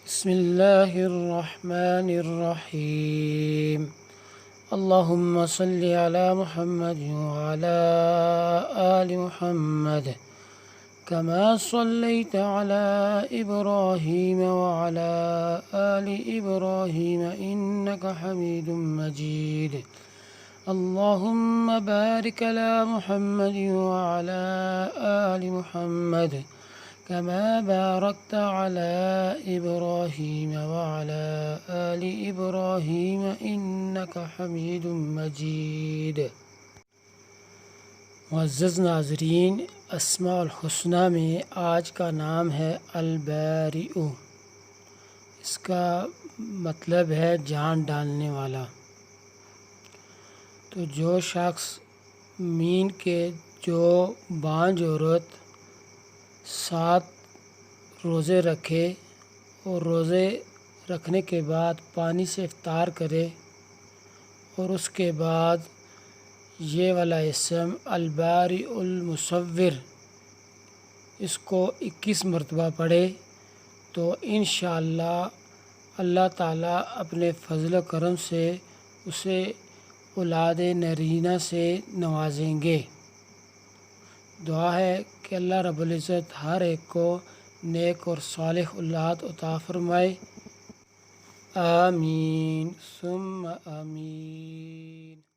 بسم الله الرحمن الرحيم. اللهم صل على محمد وعلى آل محمد كما صليت على إبراهيم وعلى آل إبراهيم إنك حميد مجيد. اللهم بارك على محمد وعلى آل محمد كما باركت على إبراهيم وعلى آل إبراهيم إنك حميد مجيد. معزز ناظرین، اسماء الحسنی میں آج کا نام ہے البارئ. اس کا مطلب ہے جان ڈالنے والا. تو جو شخص مین کے جو بانجھ عورت 7 روزے رکھے اور روزے رکھنے کے بعد پانی سے افطار کرے اور اس کے بعد یہ والا اسم البارئ المصور اس کو 21 مرتبہ پڑھے تو انشاءاللہ اللہ تعالیٰ اپنے فضل و کرم سے اسے اولاد نرینہ سے نوازیں گے. دعا ہے کہ اللہ رب العزت ہر ایک کو نیک اور صالح اولاد عطا فرمائے. آمین ثم آمین.